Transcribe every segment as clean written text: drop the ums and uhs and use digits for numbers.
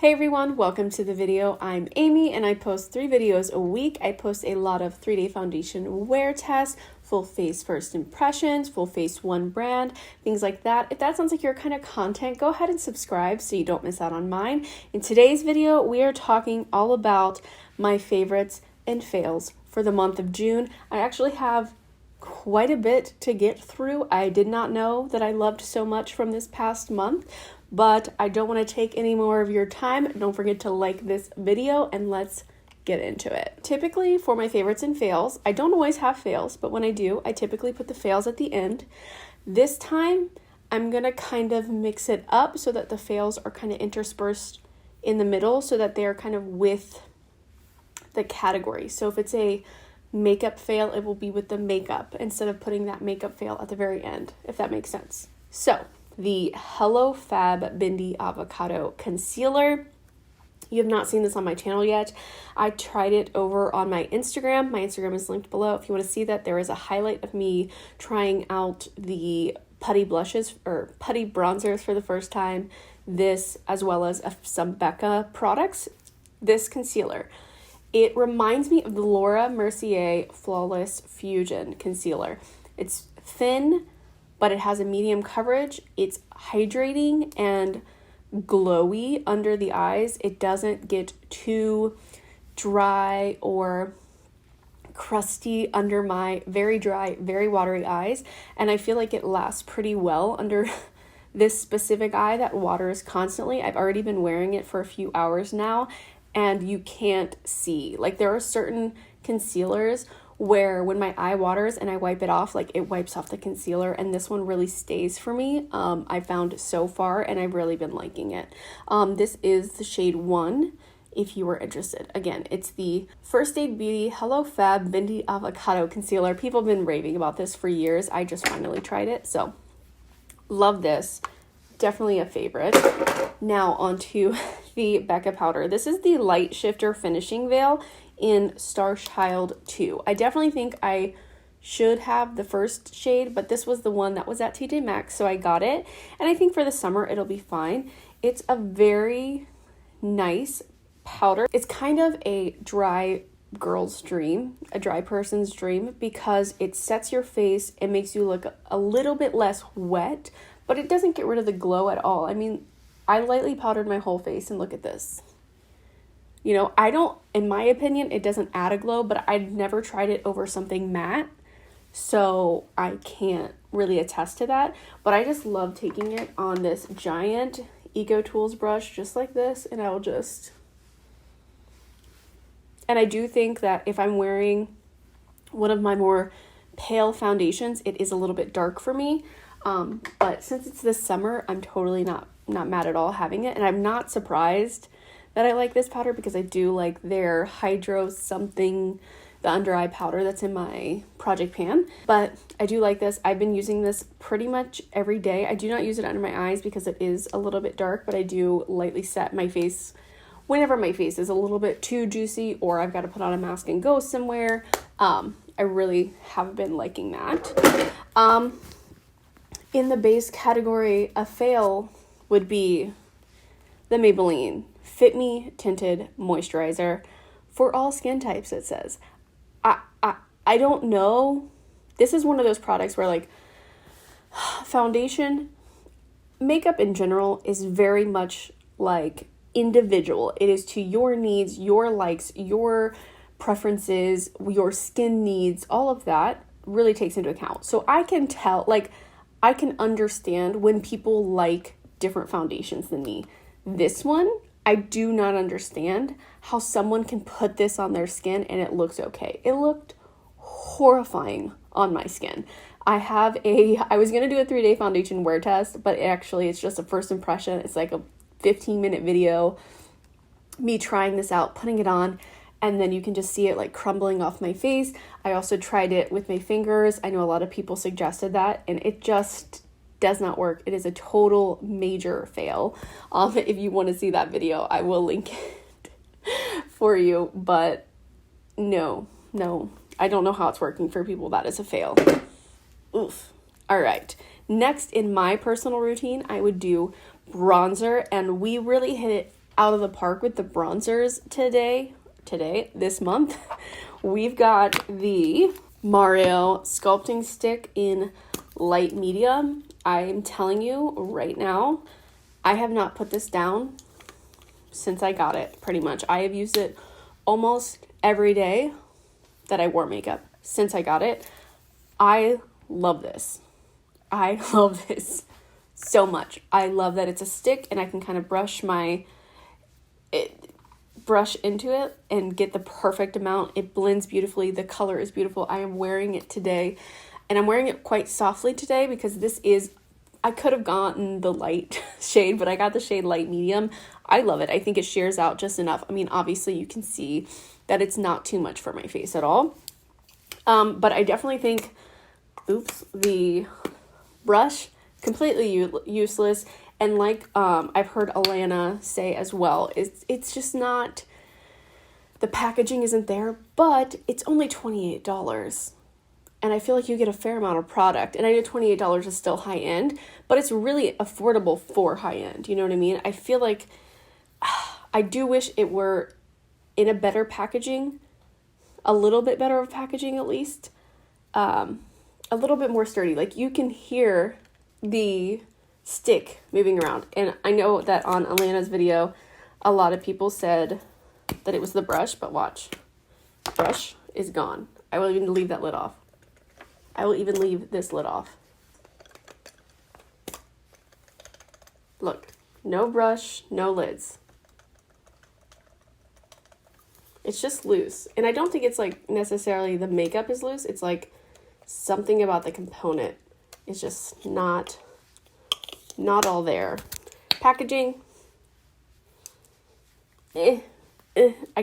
Hey everyone, welcome to the video. I'm Amy and I post 3 videos a week. I post a lot of 3-day foundation wear tests, full face first impressions, full face one brand, things like that. If that sounds like your kind of content, go ahead and subscribe so you don't miss out on mine. In today's video, we are talking all about my favorites and fails for the month of June. I actually have quite a bit to get through. I did not know that I loved so much from this past month, but I don't want to take any more of your time. Don't forget to like this video and let's get into it. Typically for my favorites and fails, I don't always have fails, but when I do, I typically put the fails at the end. This time, I'm gonna kind of mix it up so that the fails are kind of interspersed in the middle so that they are kind of with the category. So if it's a makeup fail, it will be with the makeup instead of putting that makeup fail at the very end, if that makes sense. So the Hello Fab Bendy Avocado Concealer. You have not seen this on my channel yet. I tried it over on my Instagram. My Instagram is linked below. If you want to see that, there is a highlight of me trying out the Putty blushes or Putty Bronzers for the first time. This, as well as some Becca products. This concealer. It reminds me of the Laura Mercier Flawless Fusion Concealer. It's thin, but it has a medium coverage. It's hydrating and glowy under the eyes. It doesn't get too dry or crusty under my very dry, very watery eyes. And I feel like it lasts pretty well under this specific eye that waters constantly. I've already been wearing it for a few hours now, and you can't see. Like, there are certain concealers where when my eye waters and I wipe it off, like, it wipes off the concealer, and this one really stays for me. I found so far, and I've really been liking it. This is the shade 1, if you were interested. Again, it's the First Aid Beauty Hello Fab Bendy Avocado Concealer. People have been raving about this for years. I just finally tried it, so love this. Definitely a favorite. Now onto the Becca Powder. This is the Light Shifter Finishing Veil in Star Child 2. I definitely think I should have the first shade, but this was the one that was at TJ Maxx, so I got it. And I think for the summer, it'll be fine. It's a very nice powder. It's kind of a dry girl's dream, a dry person's dream, because it sets your face, it makes you look a little bit less wet, but it doesn't get rid of the glow at all. I mean, I lightly powdered my whole face and look at this. You know, I don't, in my opinion, it doesn't add a glow, but I've never tried it over something matte, so I can't really attest to that. But I just love taking it on this giant Eco Tools brush just like this, and I will just... And I do think that if I'm wearing one of my more pale foundations, it is a little bit dark for me. But since it's this summer, I'm totally not mad at all having it. And I'm not surprised that I like this powder because I do like their Hydro something, the under eye powder that's in my project pan. But I do like this. I've been using this pretty much every day. I do not use it under my eyes because it is a little bit dark, but I do lightly set my face whenever my face is a little bit too juicy or I've got to put on a mask and go somewhere. I really have been liking that. In the base category, a fail would be the Maybelline Fit Me Tinted Moisturizer for all skin types, it says. I don't know. This is one of those products where, like, foundation, makeup in general is very much, like, individual. It is to your needs, your likes, your preferences, your skin needs, all of that really takes into account. So I can tell, like, I can understand when people like different foundations than me. This one, I do not understand how someone can put this on their skin and it looks okay. It looked horrifying on my skin. I was going to do a 3-day foundation wear test, but it's just a first impression. It's like a 15-minute video, me trying this out, putting it on, and then you can just see it like crumbling off my face. I also tried it with my fingers. I know a lot of people suggested that, and it just does not work. It is a total major fail. If you want to see that video, I will link it for you, but no, I don't know how it's working for people. That is a fail. Oof. All right. Next, in my personal routine, I would do bronzer, and we really hit it out of the park with the bronzers this month. We've got the Mario Sculpting Stick in light medium. I'm telling you right now, I have not put this down since I got it, pretty much. I have used it almost every day that I wore makeup since I got it. I love this. I love this so much. I love that it's a stick and I can kind of brush into it and get the perfect amount. It blends beautifully. The color is beautiful. I am wearing it today, and I'm wearing it quite softly today because I could have gotten the light shade, but I got the shade light medium. I love it. I think it shears out just enough. I mean, obviously you can see that it's not too much for my face at all. But I definitely think, the brush, completely useless. And like I've heard Alana say as well, it's just not, the packaging isn't there, but it's only $28. And I feel like you get a fair amount of product. And I know $28 is still high end, but it's really affordable for high end. You know what I mean? I feel like I do wish it were in a better packaging, a little bit better of packaging at least, a little bit more sturdy. Like you can hear the stick moving around. And I know that on Alana's video, a lot of people said that it was the brush, but watch. Brush is gone. I will even leave that lid off. I will even leave this lid off. Look, no brush, no lids. It's just loose. And I don't think it's like necessarily the makeup is loose. It's like something about the component is just not all there. Packaging, I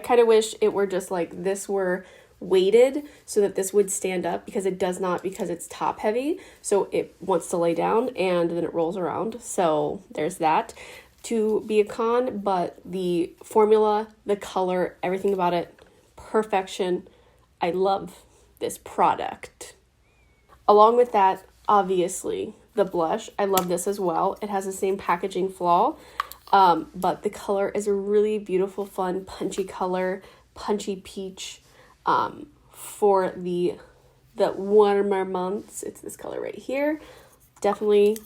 kind of wish it were just like this were weighted so that this would stand up, because it does not, because it's top heavy. So it wants to lay down and then it rolls around. So there's that to be a con, but the formula, the color, everything about it, perfection. I love this product. Along with that, obviously, the blush. I love this as well. It has the same packaging flaw, but the color is a really beautiful, fun, punchy color, punchy peach. For the warmer months, it's this color right here. Definitely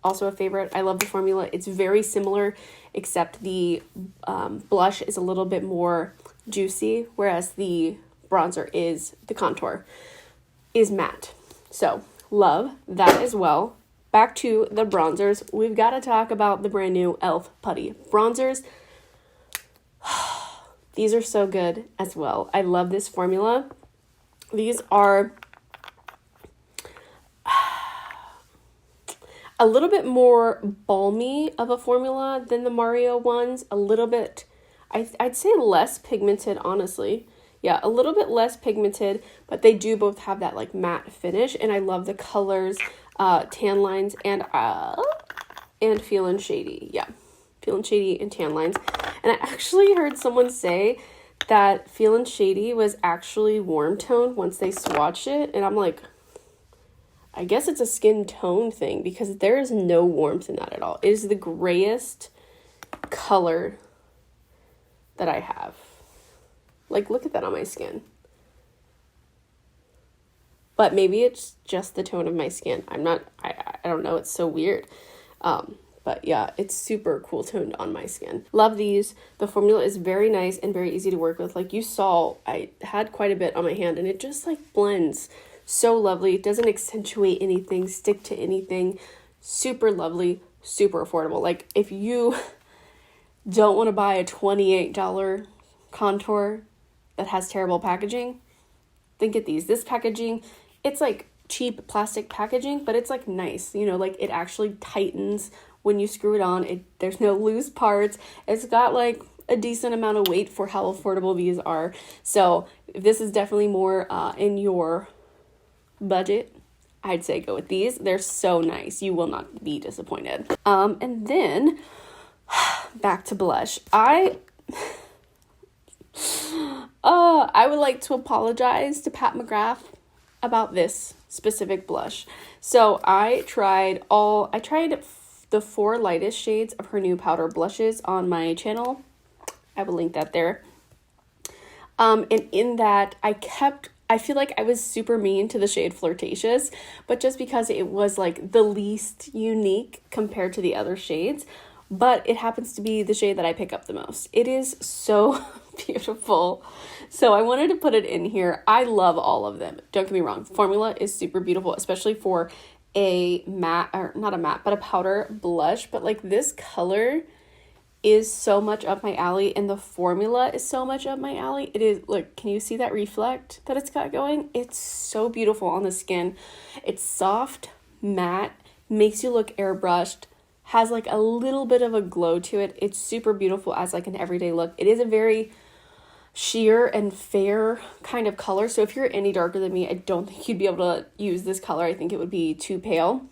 also a favorite. I love the formula. It's very similar, except the blush is a little bit more juicy, whereas the contour is matte. So love that as well. Back to the bronzers. We've got to talk about the brand new Elf Putty Bronzers. These are so good as well. I love this formula. These are a little bit more balmy of a formula than the Mario ones. A little bit, I'd say less pigmented, honestly. Yeah, a little bit less pigmented, but they do both have that like matte finish. And I love the colors, tan lines, and Feelin' Shady. Yeah, Feelin' Shady and tan lines. And I actually heard someone say that Feelin' Shady was actually warm toned once they swatched it. And I'm like, I guess it's a skin tone thing, because there is no warmth in that at all. It is the grayest color that I have. Like, look at that on my skin. But maybe it's just the tone of my skin. I don't know. It's so weird. But yeah, it's super cool toned on my skin. Love these. The formula is very nice and very easy to work with. Like you saw, I had quite a bit on my hand, and it just like blends so lovely. It doesn't accentuate anything, stick to anything. Super lovely, super affordable. Like if you don't want to buy a $28 contour that has terrible packaging, then get these. This packaging, it's like cheap plastic packaging, but it's like nice, you know, like it actually tightens when you screw it on. There's no loose parts. It's got like a decent amount of weight for how affordable these are. So if this is definitely more in your budget, I'd say go with these. They're so nice. You will not be disappointed. And then back to blush. I would like to apologize to Pat McGrath about this specific blush. So I tried the 4 lightest shades of her new powder blushes on my channel. I will link that there. And in that, I feel like I was super mean to the shade Flirtatious, but just because it was like the least unique compared to the other shades, but it happens to be the shade that I pick up the most. It is so beautiful. So I wanted to put it in here. I love all of them. Don't get me wrong. The formula is super beautiful, especially for a matte, or not a matte, but a powder blush. But like this color is so much up my alley, and the formula is so much up my alley. It is, look, can you see that reflect that it's got going? It's so beautiful on the skin. It's soft, matte, makes you look airbrushed, has like a little bit of a glow to it. It's super beautiful as like an everyday look. It is a very sheer and fair kind of color. So if you're any darker than me, I don't think you'd be able to use this color. I think it would be too pale.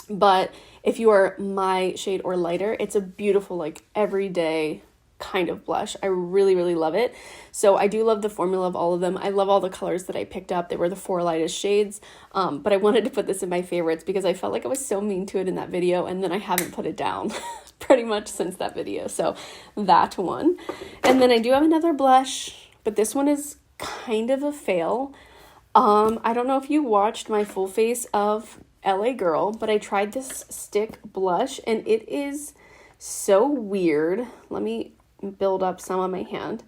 But if you are my shade or lighter, it's a beautiful, like, everyday kind of blush. I really, really love it. So I do love the formula of all of them. I love all the colors that I picked up. They were the 4 lightest shades. But I wanted to put this in my favorites because I felt like I was so mean to it in that video, and then I haven't put it down pretty much since that video. So that one. And then I do have another blush, but this one is kind of a fail. I don't know if you watched my full face of LA Girl, but I tried this stick blush and it is so weird. Let me build up some on my hand.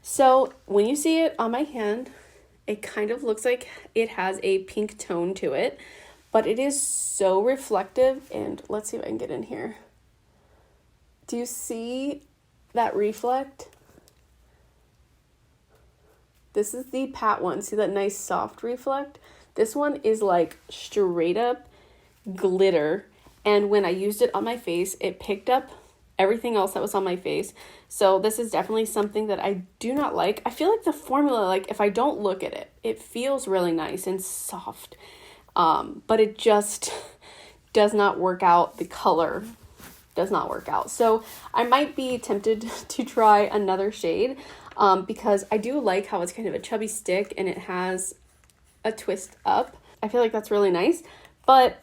So when you see it on my hand, it kind of looks like it has a pink tone to it, but it is so reflective. And let's see if I can get in here. Do you see that reflect? This is the pat one. See that nice soft reflect? This one is like straight up glitter. And when I used it on my face, it picked up everything else that was on my face. So this is definitely something that I do not like. I feel like the formula, like if I don't look at it, it feels really nice and soft. But it just does not work out. The color does not work out. So I might be tempted to try another shade because I do like how it's kind of a chubby stick and it has a twist up. I feel like that's really nice, but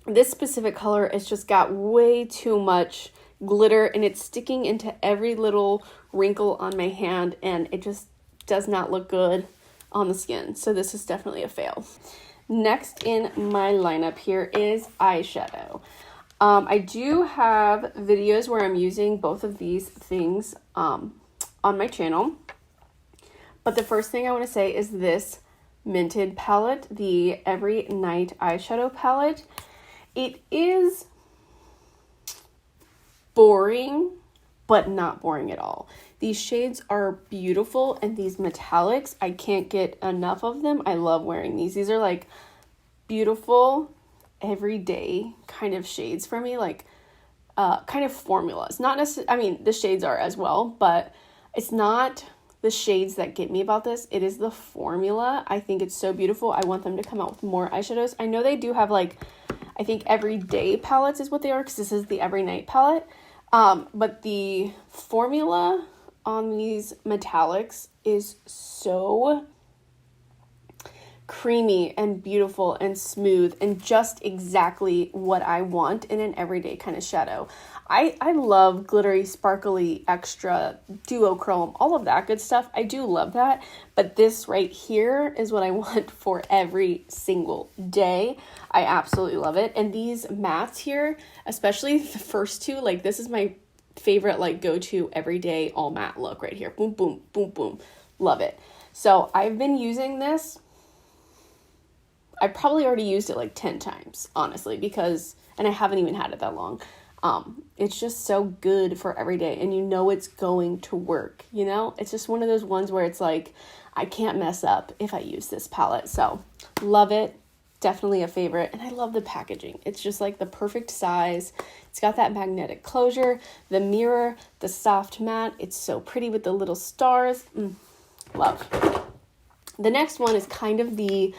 this specific color has just got way too much glitter and it's sticking into every little wrinkle on my hand, and it just does not look good on the skin. So this is definitely a fail. Next in my lineup here is eyeshadow. I do have videos where I'm using both of these things on my channel, but the first thing I want to say is this Tinted palette, the Every Night eyeshadow palette. It is boring, but not boring at all. These shades are beautiful, and these metallics, I can't get enough of them. I love wearing these. These are like beautiful, everyday kind of shades for me, like kind of formulas. Not necessarily, I mean, the shades are as well, but it's not the shades that get me about this. It is the formula. I think it's so beautiful. I want them to come out with more eyeshadows. I know they do have like, I think everyday palettes is what they are, because this is the Every Night palette. But the formula on these metallics is so creamy and beautiful and smooth and just exactly what I want in an everyday kind of shadow. I love glittery, sparkly, extra, duochrome, all of that good stuff. I do love that, but this right here is what I want for every single day. I absolutely love it. And these mattes here, especially the first two, like this is my favorite, like go-to everyday all matte look right here. Boom, boom, boom, boom. Love it. So I've been using this. I probably already used it like 10 times, honestly, because, and I haven't even had it that long. It's just so good for every day, and you know it's going to work, you know? It's just one of those ones where it's like, I can't mess up if I use this palette. So love it. Definitely a favorite. And I love the packaging. It's just like the perfect size. It's got that magnetic closure, the mirror, the soft matte. It's so pretty with the little stars. Love. The next one is kind of the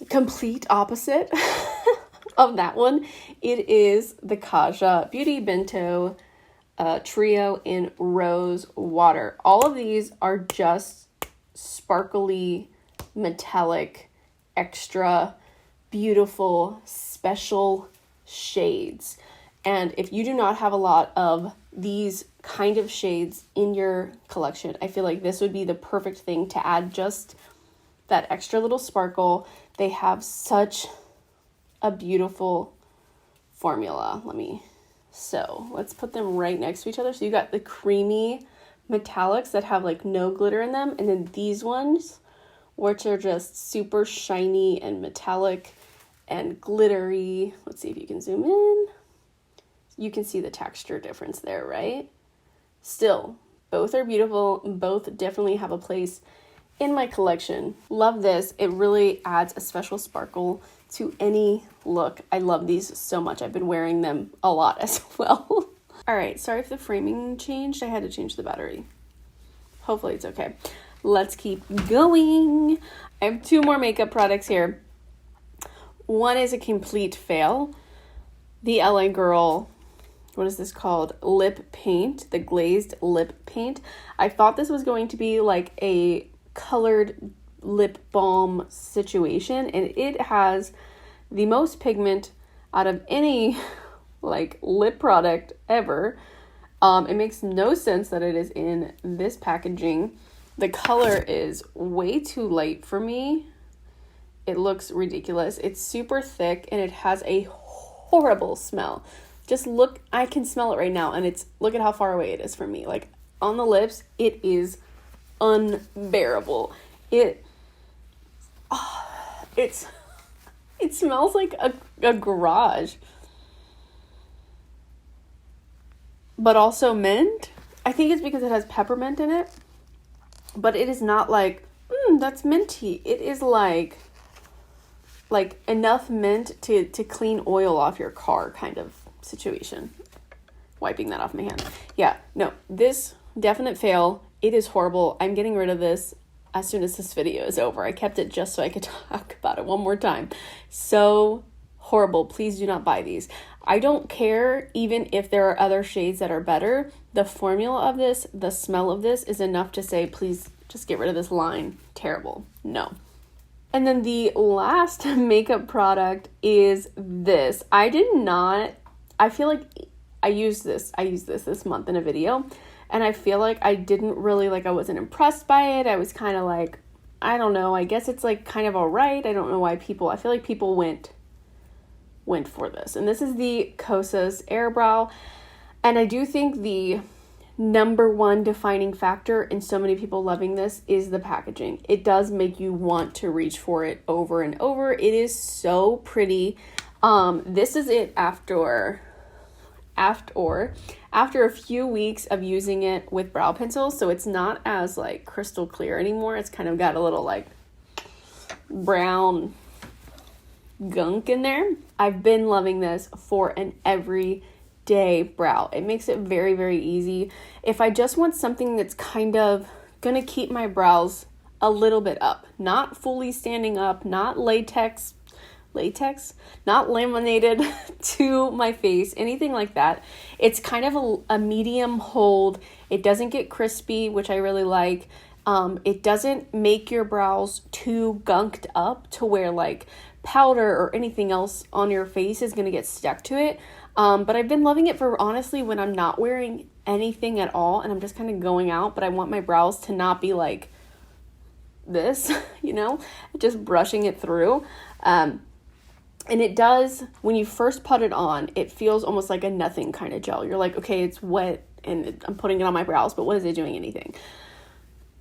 complete opposite of that one. It is the Kjhx Beauty Bento Trio in Rose Water. All of these are just sparkly, metallic, extra, beautiful, special shades. And if you do not have a lot of these kind of shades in your collection, I feel like this would be the perfect thing to add just that extra little sparkle. They have such a beautiful formula. So let's put them right next to each other. So you got the creamy metallics that have like no glitter in them, and then these ones which are just super shiny and metallic and glittery. Let's see if you can zoom in. You can see the texture difference there, right? Still, both are beautiful. Both definitely have a place in my collection. Love this. It really adds a special sparkle to any look. I love these so much. I've been wearing them a lot as well. All right, sorry if the framing changed. I had to change the battery. Hopefully it's okay. Let's keep going. I have 2 more makeup products here. One is a complete fail. The LA Girl, what is this called? Lip paint, the glazed lip paint. I thought this was going to be like a colored lip balm situation, and it has the most pigment out of any like lip product ever. It makes no sense that it is in this packaging. The color is way too light for me. It looks ridiculous. It's super thick and it has a horrible smell. Just look, I can smell it right now, and look at how far away it is from me. Like on the lips, it is unbearable. It smells like a garage. But also mint. I think it's because it has peppermint in it. But it is not like, that's minty. It is like enough mint to clean oil off your car kind of situation. Wiping that off my hand. Yeah, no, this definite fail. It is horrible. I'm getting rid of this as soon as this video is over. I kept it just so I could talk about it one more time. So horrible. Please do not buy these. I don't care even if there are other shades that are better. The formula of this, the smell of this is enough to say, please just get rid of this line. Terrible. No. And then the last makeup product is this. I feel like I used this month in a video, and I feel like I didn't really, I wasn't impressed by it. I was kind of like, I don't know, I guess it's like kind of all right. I don't know why I feel like people went for this. And this is the Cosas Air Brow. And I do think the number one defining factor in so many people loving this is the packaging. It does make you want to reach for it over and over. It is so pretty. This is it after a few weeks of using it with brow pencils, so it's not as like crystal clear anymore. It's kind of got a little like brown gunk in there. I've been loving this for an everyday brow. It makes it very, very easy. If I just want something that's kind of gonna keep my brows a little bit up, not fully standing up, not latex, not laminated to my face, anything like that. It's kind of a medium hold. It doesn't get crispy, which I really like. It doesn't make your brows too gunked up to where like powder or anything else on your face is going to get stuck to it. But I've been loving it for honestly when I'm not wearing anything at all and I'm just kind of going out, but I want my brows to not be like this, just brushing it through. And it does, when you first put it on, it feels almost like a nothing kind of gel. You're like, okay, it's wet and I'm putting it on my brows, but what is it doing anything?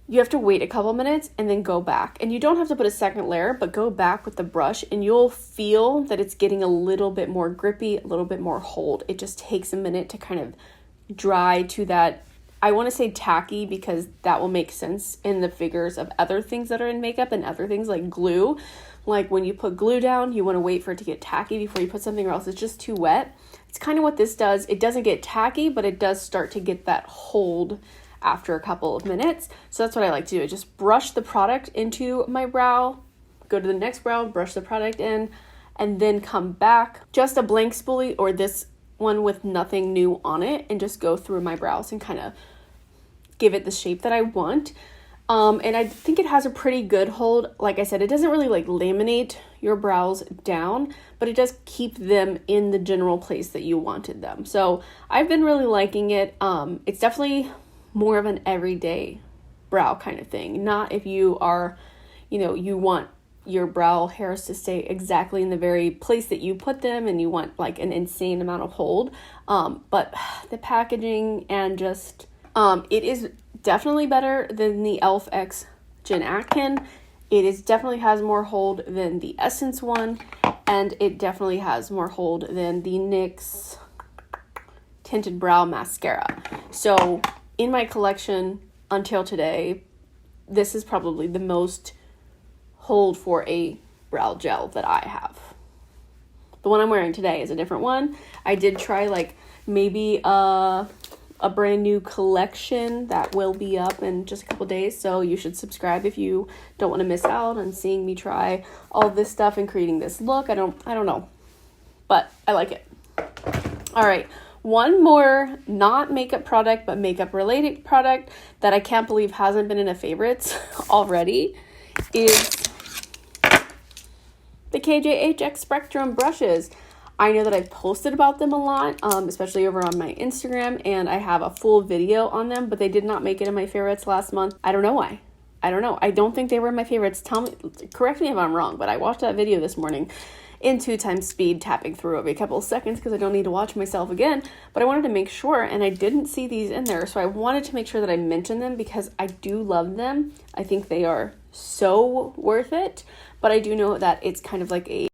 You have to wait a couple minutes and then go back. And you don't have to put a second layer, but go back with the brush and you'll feel that it's getting a little bit more grippy, a little bit more hold. It just takes a minute to kind of dry to that. I want to say tacky because that will make sense in the figures of other things that are in makeup and other things like glue. Like when you put glue down, you want to wait for it to get tacky before you put something or else it's just too wet. It's kind of what this does. It doesn't get tacky, but it does start to get that hold after a couple of minutes. So that's what I like to do. I just brush the product into my brow, go to the next brow, brush the product in, and then come back. Just a blank spoolie or this one with nothing new on it and just go through my brows and kind of give it the shape that I want. And I think it has a pretty good hold. Like I said, it doesn't really like laminate your brows down, but it does keep them in the general place that you wanted them. So I've been really liking it. It's definitely more of an everyday brow kind of thing. Not if you are, you know, you want your brow hairs to stay exactly in the very place that you put them and you want like an insane amount of hold. But the packaging and just, it is definitely better than the e.l.f. X Gen Atkin. It is definitely has more hold than the Essence one, and it definitely has more hold than the NYX Tinted Brow Mascara. So in my collection until today, this is probably the most hold for a brow gel that I have. The one I'm wearing today is a different one. I did try like maybe a brand new collection that will be up in just a couple days, so you should subscribe if you don't want to miss out on seeing me try all this stuff and creating this look. I don't know, but I like it. All right, one more not makeup product but makeup related product that I can't believe hasn't been in a favorites already is the Kjhx Spectrum brushes. I know that I've posted about them a lot, especially over on my Instagram, and I have a full video on them, but they did not make it in my favorites last month. I don't know why. I don't know. I don't think they were in my favorites. Tell me, correct me if I'm wrong, but I watched that video this morning in 2x speed, tapping through every couple of seconds because I don't need to watch myself again, but I wanted to make sure, and I didn't see these in there, so I wanted to make sure that I mentioned them because I do love them. I think they are so worth it, but I do know that it's kind of like a